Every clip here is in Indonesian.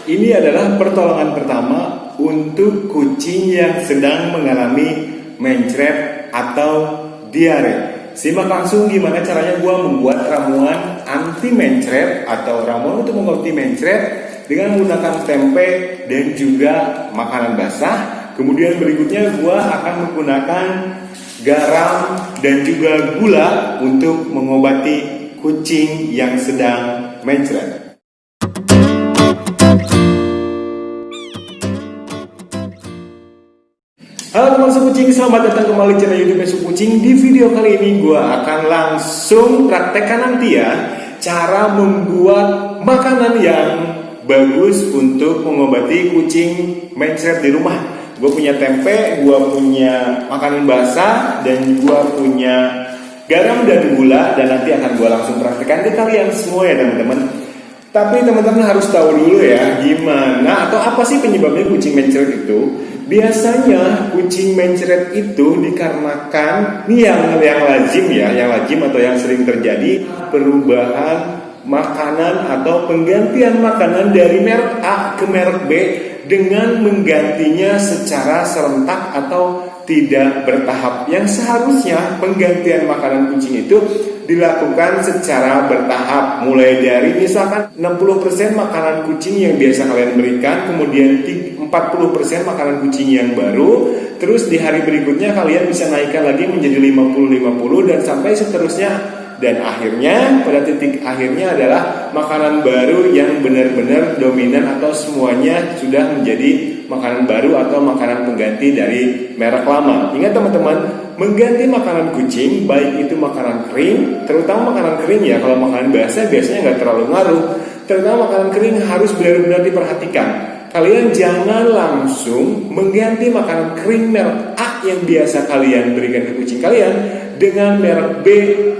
ini adalah pertolongan pertama untuk kucing yang sedang mengalami mencret atau diare. Simak langsung gimana caranya gue membuat ramuan anti mencret atau ramuan untuk mengobati mencret dengan menggunakan tempe dan juga makanan basah. Kemudian berikutnya gue akan menggunakan garam dan juga gula untuk mengobati kucing yang sedang mencret. Halo teman sekucing, selamat datang kembali di channel YouTube Sekucing. Di video kali ini gue akan langsung praktekkan nanti ya cara membuat makanan yang bagus untuk mengobati kucing mencret di rumah. Gue punya tempe, gue punya makanan basah, dan gue punya garam dan gula, dan nanti akan gue langsung praktekkan ke kalian semua ya teman-teman. Tapi teman-teman harus tahu dulu ya gimana atau apa sih penyebabnya kucing mencret itu. Biasanya kucing mencret itu dikarenakan ini yang lazim ya, yang lazim atau yang sering terjadi perubahan makanan atau penggantian makanan dari merek A ke merek B dengan menggantinya secara serentak atau tidak bertahap. Yang seharusnya penggantian makanan kucing itu dilakukan secara bertahap, mulai dari misalkan 60% makanan kucing yang biasa kalian berikan, kemudian 40% makanan kucing yang baru, terus di hari berikutnya kalian bisa naikkan lagi menjadi 50-50 dan sampai seterusnya. Dan akhirnya pada titik akhirnya adalah makanan baru yang benar-benar dominan atau semuanya sudah menjadi makanan baru atau makanan pengganti dari merek lama. Ingat teman-teman, mengganti makanan kucing baik itu makanan kering, terutama makanan kering ya, kalau makanan basah biasanya nggak terlalu ngaruh. Terutama makanan kering harus benar-benar diperhatikan. Kalian jangan langsung mengganti makanan kering merek A yang biasa kalian berikan ke kucing kalian dengan merek B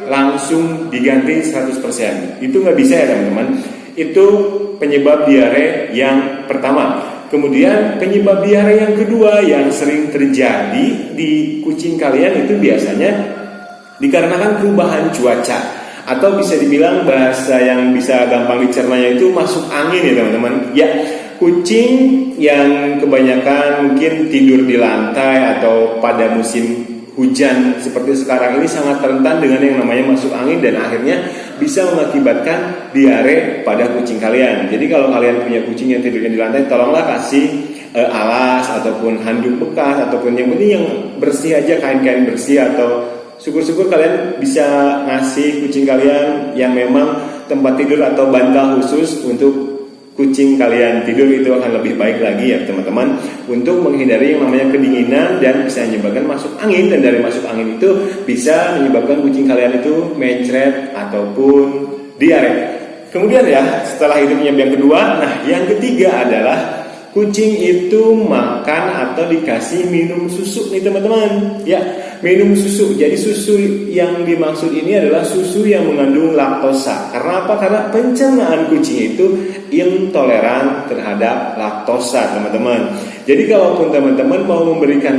langsung diganti 100%. Itu nggak bisa ya teman-teman. Itu penyebab diare yang pertama. Kemudian penyebab diare yang kedua yang sering terjadi di kucing kalian itu biasanya dikarenakan perubahan cuaca, atau bisa dibilang bahasa yang bisa gampang dicernanya itu masuk angin ya teman-teman. Ya, kucing yang kebanyakan mungkin tidur di lantai atau pada musim hujan seperti sekarang ini sangat rentan dengan yang namanya masuk angin dan akhirnya bisa mengakibatkan diare pada kucing kalian. Jadi kalau kalian punya kucing yang tidurnya di lantai, tolonglah kasih alas ataupun handuk bekas ataupun yang penting yang bersih aja, kain-kain bersih, atau syukur-syukur kalian bisa ngasih kucing kalian yang memang tempat tidur atau bantal khusus untuk kucing kalian tidur. Itu akan lebih baik lagi ya teman-teman, untuk menghindari yang namanya kedinginan dan bisa menyebabkan masuk angin, dan dari masuk angin itu bisa menyebabkan kucing kalian itu mencret ataupun diare. Kemudian ya setelah itu yang kedua, nah yang ketiga adalah kucing itu makan atau dikasih minum susu nih teman-teman. Ya, minum susu. Jadi susu yang dimaksud ini adalah susu yang mengandung laktosa. Karena apa? Karena pencernaan kucing itu intoleran terhadap laktosa, teman-teman. Jadi kalaupun teman-teman mau memberikan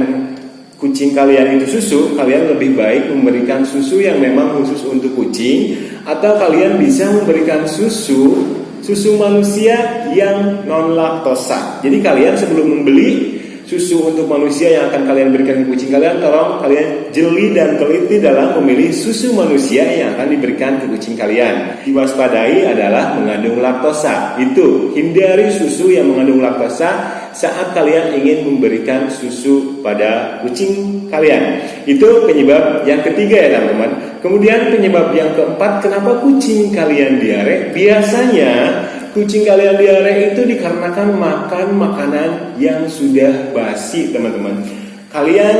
kucing kalian itu susu, kalian lebih baik memberikan susu yang memang khusus untuk kucing, atau kalian bisa memberikan susu manusia yang non laktosa. Jadi kalian sebelum membeli susu untuk manusia yang akan kalian berikan ke kucing kalian, tolong kalian jeli dan teliti dalam memilih susu manusia yang akan diberikan ke kucing kalian. Diwaspadai adalah mengandung laktosa. Itu, hindari susu yang mengandung laktosa saat kalian ingin memberikan susu pada kucing kalian. Itu penyebab yang ketiga ya teman-teman. Kemudian penyebab yang keempat, kenapa kucing kalian diare? Biasanya kucing kalian diare itu dikarenakan makan makanan yang sudah basi teman-teman. Kalian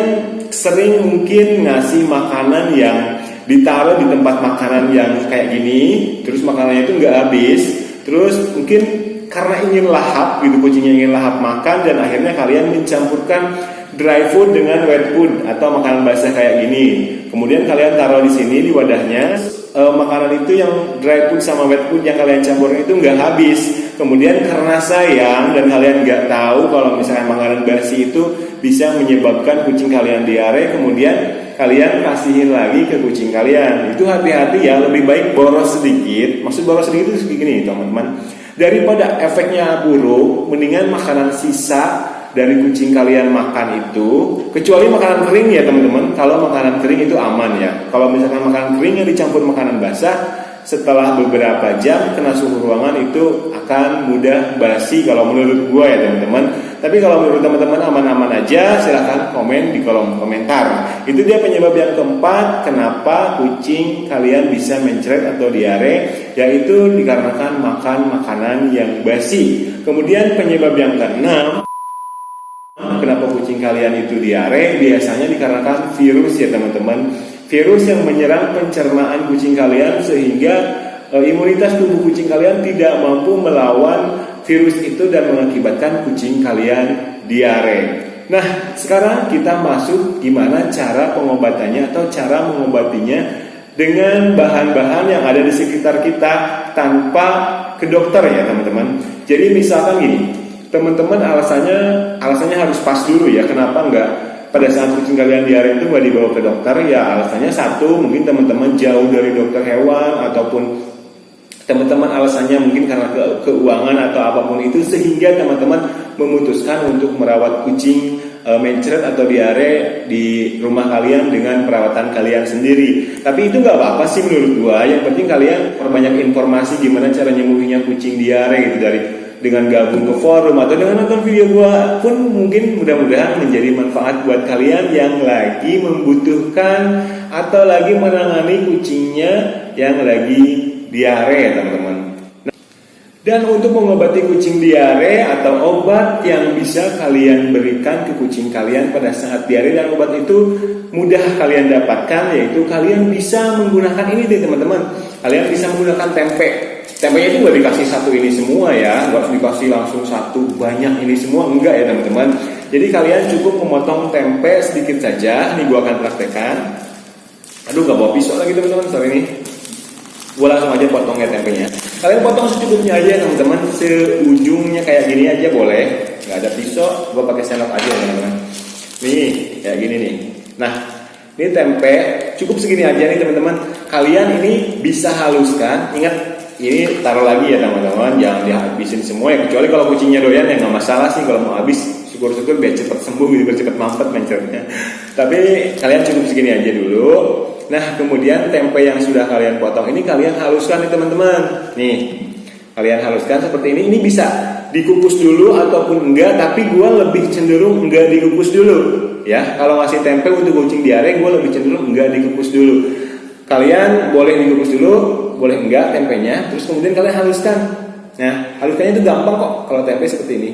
sering mungkin ngasih makanan yang ditaruh di tempat makanan yang kayak gini, terus makanannya itu nggak habis, terus mungkin karena ingin lahap gitu, kucingnya ingin lahap makan, dan akhirnya kalian mencampurkan dry food dengan wet food atau makanan basah kayak gini. Kemudian kalian taruh di sini di wadahnya. Makanan itu yang dry food sama wet food yang kalian campur itu nggak habis. Kemudian karena sayang dan kalian nggak tahu kalau misalnya makanan basi itu bisa menyebabkan kucing kalian diare, kemudian kalian kasihin lagi ke kucing kalian. Itu hati-hati ya, lebih baik boros sedikit. Maksud boros sedikit itu segini teman-teman. Daripada efeknya buruk, mendingan makanan sisa dari kucing kalian makan itu, kecuali makanan kering ya teman-teman. Kalau makanan kering itu aman ya. Kalau misalkan makanan kering yang dicampur makanan basah, setelah beberapa jam kena suhu ruangan itu akan mudah basi kalau menurut gua ya teman-teman. Tapi kalau menurut teman-teman aman-aman aja, silahkan komen di kolom komentar. Itu dia penyebab yang keempat kenapa kucing kalian bisa mencret atau diare, yaitu dikarenakan makan makanan yang basi. Kemudian penyebab yang keenam, kenapa kucing kalian itu diare, biasanya dikarenakan virus ya teman-teman. Virus yang menyerang pencernaan kucing kalian sehingga imunitas tubuh kucing kalian tidak mampu melawan virus itu dan mengakibatkan kucing kalian diare. Nah, sekarang kita masuk gimana cara pengobatannya atau cara mengobatinya dengan bahan-bahan yang ada di sekitar kita tanpa ke dokter ya teman-teman. Jadi misalkan gini, teman-teman alasannya harus pas dulu ya. Kenapa enggak pada saat kucing kalian diare itu nggak dibawa ke dokter? Ya alasannya satu, mungkin teman-teman jauh dari dokter hewan, ataupun teman-teman alasannya mungkin karena keuangan atau apapun itu, sehingga teman-teman memutuskan untuk merawat kucing mencret atau diare di rumah kalian dengan perawatan kalian sendiri. Tapi itu nggak apa-apa sih menurut gua. Yang penting kalian perbanyak informasi gimana cara nyembuhinnya kucing diare gitu, dengan gabung ke forum atau dengan nonton video gua pun mungkin mudah-mudahan menjadi manfaat buat kalian yang lagi membutuhkan atau lagi menangani kucingnya yang lagi diare ya teman-teman. Dan untuk mengobati kucing diare atau obat yang bisa kalian berikan ke kucing kalian pada saat diare, dan obat itu mudah kalian dapatkan, yaitu kalian bisa menggunakan ini deh teman-teman. Kalian bisa menggunakan tempe. Tempenya itu nggak dikasih satu ini semua ya, nggak dikasih langsung satu banyak ini semua, enggak ya teman-teman. Jadi kalian cukup memotong tempe sedikit saja. Nih gua akan praktekkan. Aduh nggak bawa pisau lagi teman-teman, sorry nih. Gua langsung aja potong ya tempenya. Kalian potong secukupnya aja teman-teman, seujungnya kayak gini aja boleh. Nggak ada pisau, gua pakai sendok aja teman-teman. Nih kayak gini nih. Nah ini tempe cukup segini aja nih teman-teman. Kalian ini bisa haluskan. Ingat, ini taruh lagi ya teman-teman, jangan dihabisin semua ya, kecuali kalau kucingnya doyan ya nggak masalah sih. Kalau mau habis syukur-syukur biar cepat sembuh gitu, biar cepat mampet mencretnya. Tapi kalian cukup segini aja dulu. Nah kemudian tempe yang sudah kalian potong ini kalian haluskan nih teman-teman. Nih kalian haluskan seperti ini. Ini bisa dikukus dulu ataupun enggak, tapi gue lebih cenderung enggak dikukus dulu ya. Kalau ngasih tempe untuk kucing diare, gue lebih cenderung enggak dikukus dulu. Kalian boleh dikukus dulu, boleh enggak tempenya, terus kemudian kalian haluskan. Nah haluskannya itu gampang kok kalau tempe seperti ini.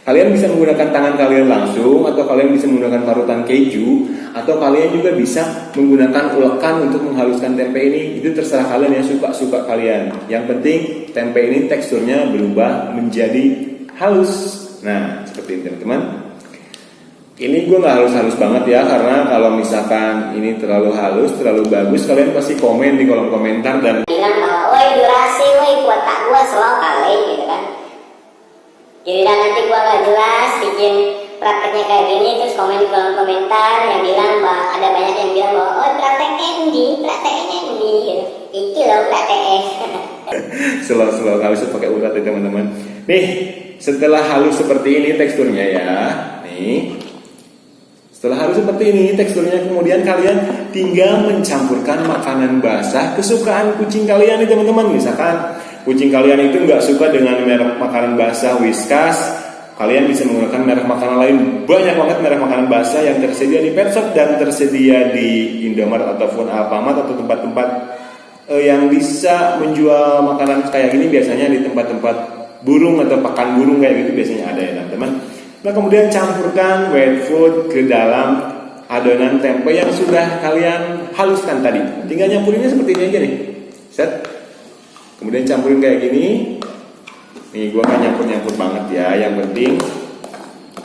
Kalian bisa menggunakan tangan kalian langsung, atau kalian bisa menggunakan parutan keju, atau kalian juga bisa menggunakan ulekan untuk menghaluskan tempe ini. Itu terserah kalian, yang suka-suka kalian. Yang penting tempe ini teksturnya berubah menjadi halus. Nah seperti ini teman-teman. Ini gue nggak halus-halus banget ya, karena kalau misalkan ini terlalu halus, terlalu bagus, kalian pasti komen di kolom komentar dan bilang bahwa woi durasi, woi kuota gue slow kali gitu kan. Jadi nanti gua nggak jelas bikin prakteknya kayak gini, terus komen di kolom komentar yang bilang bahwa ada banyak yang bilang bahwa oh prakteknya ini gitu. Iki loh prakteknya. slow nggak usah pakai urat ya teman-teman. Nih setelah halus seperti ini teksturnya ya, nih setelah halus seperti ini teksturnya, kemudian kalian tinggal mencampurkan makanan basah kesukaan kucing kalian nih teman-teman. Misalkan kucing kalian itu nggak suka dengan merek makanan basah Whiskas, kalian bisa menggunakan merek makanan lain. Banyak banget merek makanan basah yang tersedia di pet shop dan tersedia di Indomaret ataupun Alfamart atau tempat-tempat yang bisa menjual makanan kayak gini. Biasanya di tempat-tempat burung atau pakan burung kayak gitu biasanya ada ya teman-teman. Nah kemudian campurkan wet food ke dalam adonan tempe yang sudah kalian haluskan tadi. Tinggal nyampurinnya seperti ini aja nih. Set. Kemudian campurin kayak gini. Nih gue gak nyampur-nyampur banget ya. Yang penting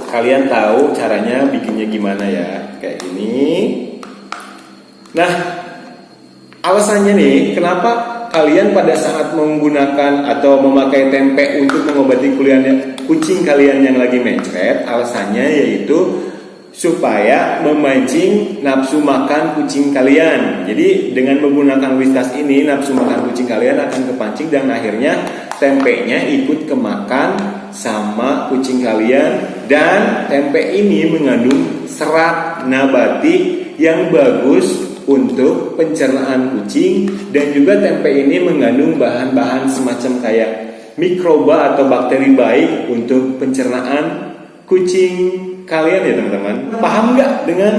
kalian tahu caranya bikinnya gimana ya. Kayak gini. Nah alasannya nih, kenapa kalian pada saat menggunakan atau memakai tempe untuk mengobati kucing kalian yang lagi mencret, alasannya yaitu supaya memancing nafsu makan kucing kalian. Jadi dengan menggunakan Whiskas ini, nafsu makan kucing kalian akan kepancing dan akhirnya tempenya ikut kemakan sama kucing kalian, dan tempe ini mengandung serat nabati yang bagus untuk pencernaan kucing, dan juga tempe ini mengandung bahan-bahan semacam kayak mikroba atau bakteri baik untuk pencernaan kucing kalian ya teman-teman. Paham nggak dengan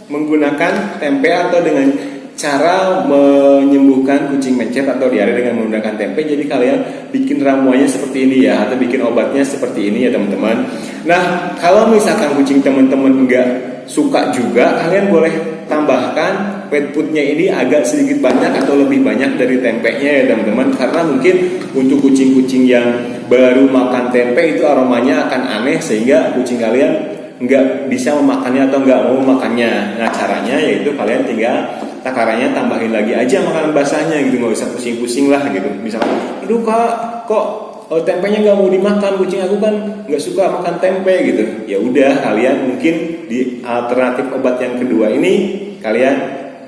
menggunakan tempe atau dengan cara menyembuhkan kucing mencret atau diare dengan menggunakan tempe? Jadi kalian bikin ramuannya seperti ini ya, atau bikin obatnya seperti ini ya teman-teman. Nah, kalau misalkan kucing teman-teman nggak suka juga, kalian boleh tambahkan pet foodnya ini agak sedikit banyak atau lebih banyak dari tempenya ya teman-teman. Karena mungkin untuk kucing-kucing yang baru makan tempe itu aromanya akan aneh, sehingga kucing kalian nggak bisa memakannya atau nggak mau makannya. Nah, caranya yaitu kalian tinggal takarannya tambahin lagi aja makanan basahnya gitu, nggak usah pusing-pusing lah gitu. Misalkan, aduh kak, kok tempenya nggak mau dimakan, kucing aku kan nggak suka makan tempe gitu. Ya udah, kalian mungkin di alternatif obat yang kedua ini kalian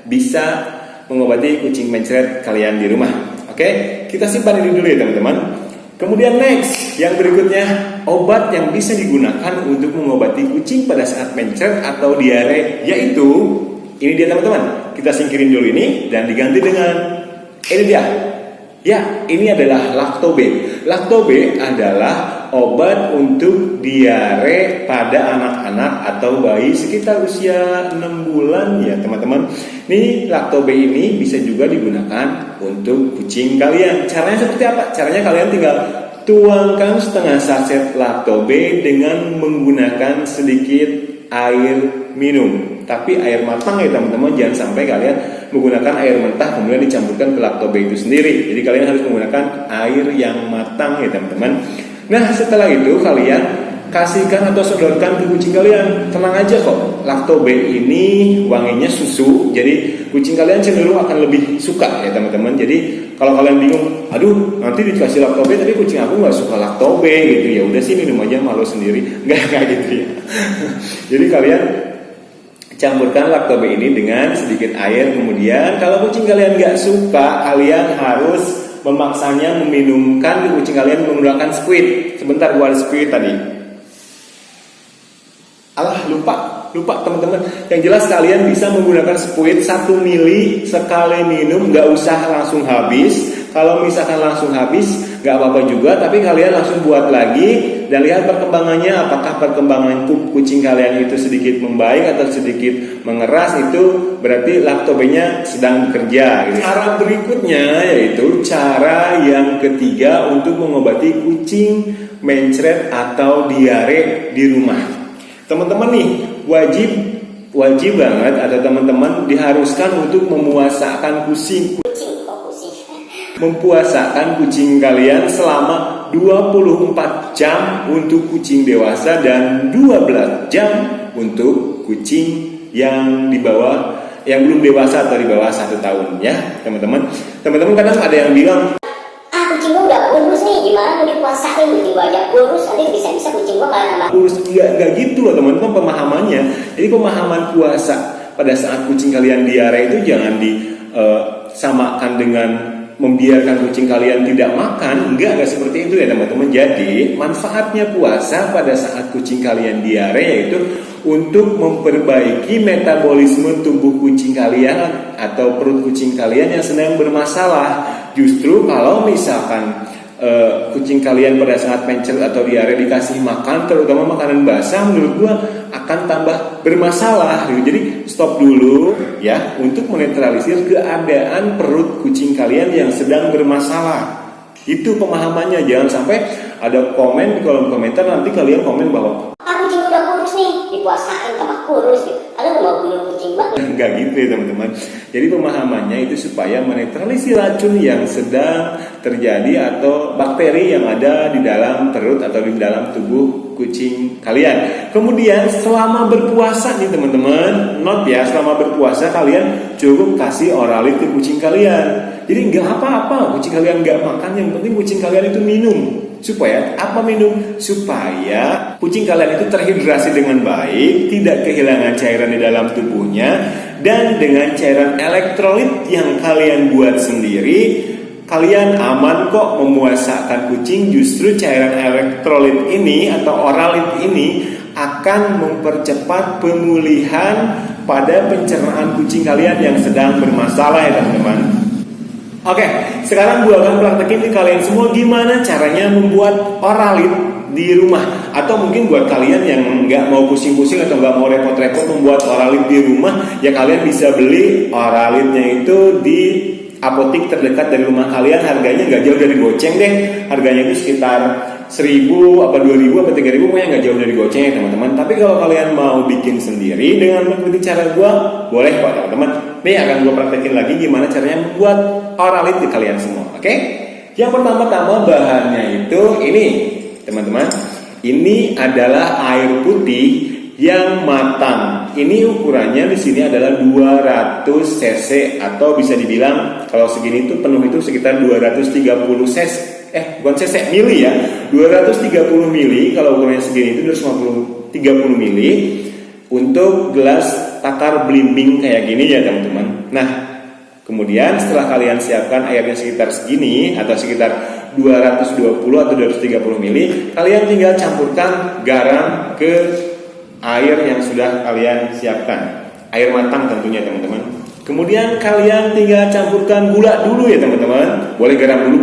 bisa mengobati kucing mencret kalian di rumah. Oke, kita simpan ini dulu ya teman-teman. Kemudian next, yang berikutnya, obat yang bisa digunakan untuk mengobati kucing pada saat mencret atau diare, yaitu ini dia teman-teman. Kita singkirin dulu ini dan diganti dengan ini dia. Ya, ini adalah Lactobe. Lactobe adalah obat untuk diare pada anak-anak atau bayi sekitar usia 6 bulan ya teman-teman. Nih, Lactobe ini bisa juga digunakan untuk kucing kalian. Caranya seperti apa? Caranya kalian tinggal tuangkan setengah saset Lactobe dengan menggunakan sedikit air minum. Tapi air matang ya teman-teman, jangan sampai kalian menggunakan air mentah kemudian dicampurkan ke Lactobe itu sendiri. Jadi kalian harus menggunakan air yang matang ya teman-teman. Nah, setelah itu kalian kasihkan atau sodorkan ke kucing kalian. Tenang aja kok, Lactobe ini wanginya susu, jadi kucing kalian cenderung akan lebih suka ya teman-teman. Jadi kalau kalian bingung, aduh nanti dikasih Lactobe tapi kucing aku nggak suka Lactobe gitu, ya udah sih minum aja malu sendiri. Nggak gitu ya. Jadi kalian campurkan Lactobe ini dengan sedikit air. Kemudian kalau kucing kalian nggak suka, kalian harus memaksanya meminumkan ke kucing kalian menggunakan squid. Sebentar, gua ada squid tadi. Alah, lupa teman-teman. Yang jelas kalian bisa menggunakan squid 1 mili sekali minum, nggak usah langsung habis. Kalau misalkan langsung habis, nggak apa-apa juga, tapi kalian langsung buat lagi dan lihat perkembangannya. Apakah perkembangan kucing kalian itu sedikit membaik atau sedikit mengeras, itu berarti Lactobe-nya sedang bekerja gitu. Cara berikutnya yaitu cara yang ketiga untuk mengobati kucing mencret atau diare di rumah. Teman-teman nih, wajib banget ada teman-teman diharuskan untuk mempuasakan kucing kalian selama 24 jam untuk kucing dewasa dan 12 jam untuk kucing yang di bawah, yang belum dewasa atau di bawah 1 tahun ya teman-teman. Teman-teman kadang ada yang bilang, kucing gua udah kurus nih, gimana mau dipuasain, kucing gua aja kurus, nanti bisa-bisa kucing gua malah nambah kurus. Enggak gitu loh teman-teman pemahamannya. Jadi pemahaman puasa pada saat kucing kalian diare itu jangan disamakan dengan membiarkan kucing kalian tidak makan. Enggak seperti itu ya teman-teman. Jadi manfaatnya puasa pada saat kucing kalian diare yaitu untuk memperbaiki metabolisme tubuh kucing kalian atau perut kucing kalian yang sedang bermasalah. Justru kalau misalkan kucing kalian pada saat mencret atau diare dikasih makan, terutama makanan basah, menurut gua akan tambah bermasalah gitu. Jadi stop dulu ya untuk menetralisir keadaan perut kucing kalian yang sedang bermasalah. Itu pemahamannya. Jangan sampai ada komen di kolom komentar nanti kalian komen bahwa kucing udah kurus nih, dipuasain tambah kurus gitu. Aduh mau bunuh kucing banget. Enggak gitu ya teman-teman. Jadi pemahamannya itu supaya menetralisir racun yang sedang terjadi atau bakteri yang ada di dalam perut atau di dalam tubuh kucing kalian. Kemudian selama berpuasa nih teman-teman, note ya, selama berpuasa kalian cukup kasih Oralit ke kucing kalian. Jadi nggak apa-apa kucing kalian nggak makan, yang penting kucing kalian itu minum. Supaya apa minum? Supaya kucing kalian itu terhidrasi dengan baik, tidak kehilangan cairan di dalam tubuhnya, dan dengan cairan elektrolit yang kalian buat sendiri kalian aman kok memuasakan kucing. Justru cairan elektrolit ini atau oralit ini akan mempercepat pemulihan pada pencernaan kucing kalian yang sedang bermasalah ya teman-teman. Oke, sekarang gue akan praktekin ke kalian semua gimana caranya membuat oralit di rumah. Atau mungkin buat kalian yang nggak mau pusing-pusing atau nggak mau repot-repot membuat oralit di rumah, ya kalian bisa beli oralitnya itu di apotik terdekat dari rumah kalian. Harganya nggak jauh dari goceng deh. Harganya itu sekitar 1.000 apa 2.000 apa 3.000, pokoknya nggak jauh dari goceng ya teman-teman. Tapi kalau kalian mau bikin sendiri dengan mengikuti cara gue, boleh kok teman-teman. Nih akan gue praktekin lagi gimana caranya membuat oralit di kalian semua. Oke? Yang pertama-tama bahannya itu ini teman-teman. Ini adalah air putih yang matang. Ini ukurannya di sini adalah 200 cc atau bisa dibilang kalau segini itu penuh itu sekitar 230 cc. Bukan cc, mili ya. 230 mili kalau ukurannya segini itu 230 mili untuk gelas takar belimbing kayak gini ya teman-teman. Nah, kemudian setelah kalian siapkan airnya sekitar segini atau sekitar 220 atau 230 mili, kalian tinggal campurkan garam ke air yang sudah kalian siapkan. Air matang tentunya teman-teman. Kemudian kalian tinggal campurkan gula dulu ya teman-teman. Boleh garam dulu,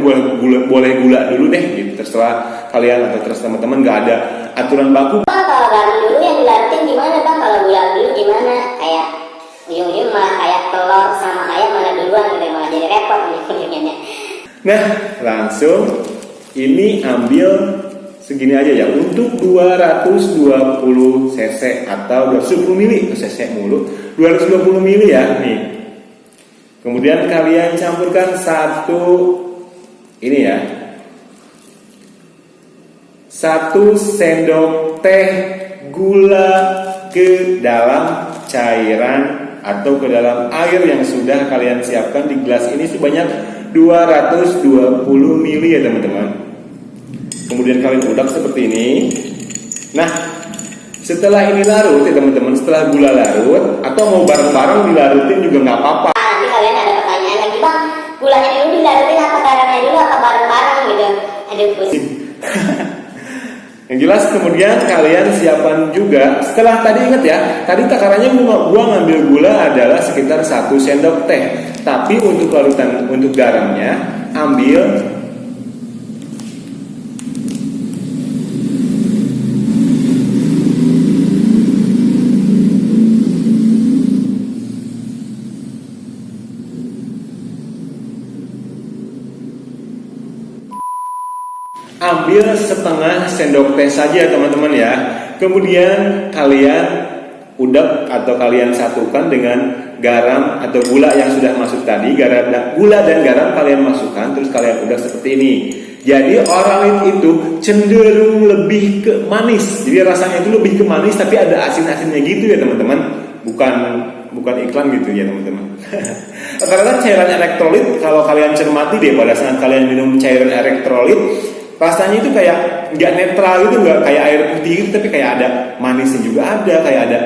boleh gula dulu deh gitu. Terserah kalian atau terserah teman-teman, gak ada aturan baku. Kalau garam dulu yang dilarutin gimana bang? Kalau gula dulu gimana? Kayak ujung-ujung malah kayak telur sama ayam mana duluan gitu, malah jadi repot ujung-ujungnya. Nah, langsung ini ambil segini aja ya untuk 220 cc atau 210 mili cc mulu 220 mili ya nih. Kemudian kalian campurkan ini ya 1 sendok teh gula ke dalam cairan atau ke dalam air yang sudah kalian siapkan di gelas ini sebanyak 220 mili ya teman-teman. Kemudian kalian udak seperti ini. Nah, setelah ini larut ya teman-teman, setelah gula larut atau mau bareng-bareng dilarutin juga nggak apa-apa. Nanti kalian ada pertanyaan lagi bang, gulanya dulu dilarutin apa garamnya dulu apa bareng-bareng gitu? Aduh pusing. Yang jelas kemudian kalian siapkan juga. Setelah tadi ingat ya, tadi takarannya gua ngambil gula adalah sekitar 1 sendok teh. Tapi untuk larutan untuk garamnya ambil setengah sendok teh saja teman-teman ya. Kemudian kalian udak atau kalian satukan dengan garam atau gula yang sudah masuk tadi. Gula dan garam kalian masukkan, terus kalian udak seperti ini. Jadi oralit itu cenderung lebih ke manis. Jadi rasanya itu lebih ke manis tapi ada asin-asinnya gitu ya teman-teman. Bukan iklan gitu ya teman-teman. Rata-rata cairan elektrolit kalau kalian cermati deh pada saat kalian minum cairan elektrolit, rasanya itu kayak nggak netral gitu, nggak kayak air putih gitu, tapi kayak ada manisnya juga ada, kayak ada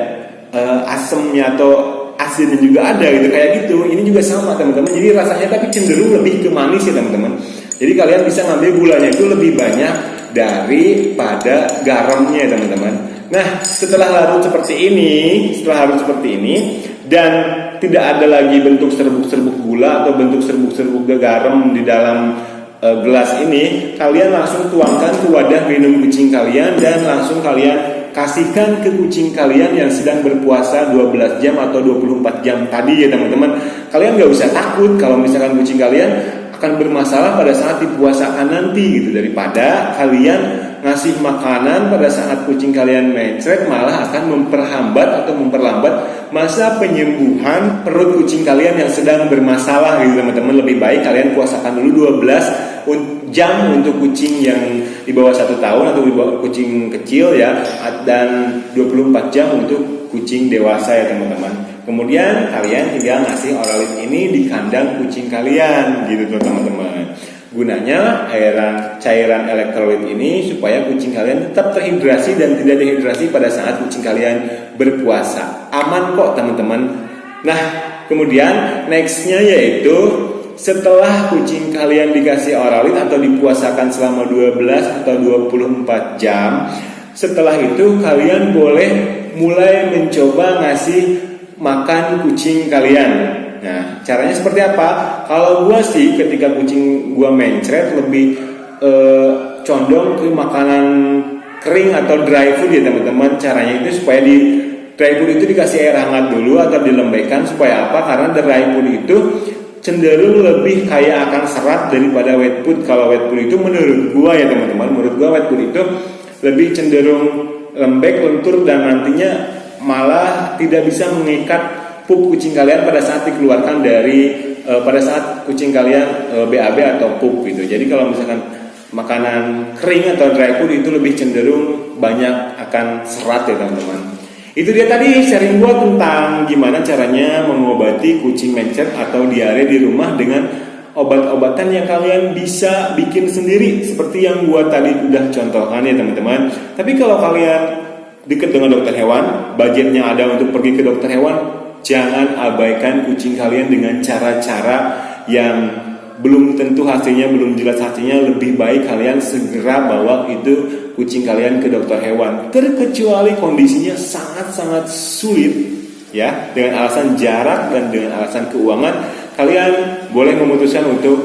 asemnya atau asinnya juga ada gitu, kayak gitu. Ini juga sama teman-teman. Jadi rasanya tapi cenderung lebih ke manis ya teman-teman. Jadi kalian bisa ngambil gulanya itu lebih banyak daripada garamnya ya teman-teman. Nah, setelah larut seperti ini dan tidak ada lagi bentuk serbuk-serbuk gula atau bentuk serbuk-serbuk garam di dalam gelas ini, kalian langsung tuangkan ke wadah minum kucing kalian dan langsung kalian kasihkan ke kucing kalian yang sedang berpuasa 12 jam atau 24 jam tadi ya teman-teman. Kalian gak usah takut kalau misalkan kucing kalian akan bermasalah pada saat dipuasakan nanti gitu, daripada kalian ngasih makanan pada saat kucing kalian mencret malah akan memperhambat atau memperlambat masa penyembuhan perut kucing kalian yang sedang bermasalah gitu teman-teman. Lebih baik kalian puasakan dulu 12 jam untuk kucing yang di bawah 1 tahun atau di bawah kucing kecil ya, dan 24 jam untuk kucing dewasa ya teman-teman. Kemudian kalian tinggal ngasih oralit ini di kandang kucing kalian gitu teman-teman. Gunanya cairan elektrolit ini supaya kucing kalian tetap terhidrasi dan tidak dehidrasi pada saat kucing kalian berpuasa. Aman kok teman-teman. Nah, kemudian nextnya yaitu setelah kucing kalian dikasih Oralit atau dipuasakan selama 12 atau 24 jam, setelah itu kalian boleh mulai mencoba ngasih makan kucing kalian. Nah, caranya seperti apa? Kalau gua sih ketika kucing gua mencret lebih condong ke makanan kering atau dry food ya teman-teman. Caranya itu supaya di dry food itu dikasih air hangat dulu atau dilembekkan. Supaya apa? Karena dry food itu cenderung lebih kaya akan serat daripada wet food. Kalau wet food itu menurut gua ya teman-teman, menurut gua wet food itu lebih cenderung lembek, lentur, dan nantinya malah tidak bisa mengikat pup kucing kalian pada saat dikeluarkan dari pada saat kucing kalian BAB atau pup gitu. Jadi kalau misalkan makanan kering atau dry food itu lebih cenderung banyak akan serat ya teman-teman. Itu dia tadi sharing gua tentang gimana caranya mengobati kucing mencret atau diare di rumah dengan obat-obatan yang kalian bisa bikin sendiri seperti yang gua tadi udah contohkan ya teman-teman. Tapi kalau kalian dekat dengan dokter hewan, budgetnya ada untuk pergi ke dokter hewan, jangan abaikan kucing kalian dengan cara-cara yang belum tentu hasilnya, belum jelas hasilnya. Lebih baik kalian segera bawa itu kucing kalian ke dokter hewan, terkecuali kondisinya sangat-sangat sulit ya, dengan alasan jarak dan dengan alasan keuangan, kalian boleh memutuskan untuk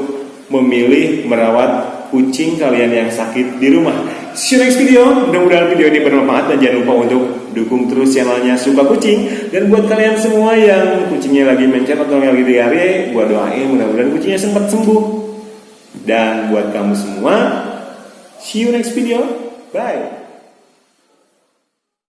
memilih merawat kucing kalian yang sakit di rumah. See you next video. Mudah-mudahan video ini bermanfaat dan jangan lupa untuk dukung terus channelnya Suka Kucing. Dan buat kalian semua yang kucingnya lagi mencret atau yang lagi diare, gua doain mudah-mudahan kucingnya sempat sembuh. Dan buat kamu semua, see you next video. Bye.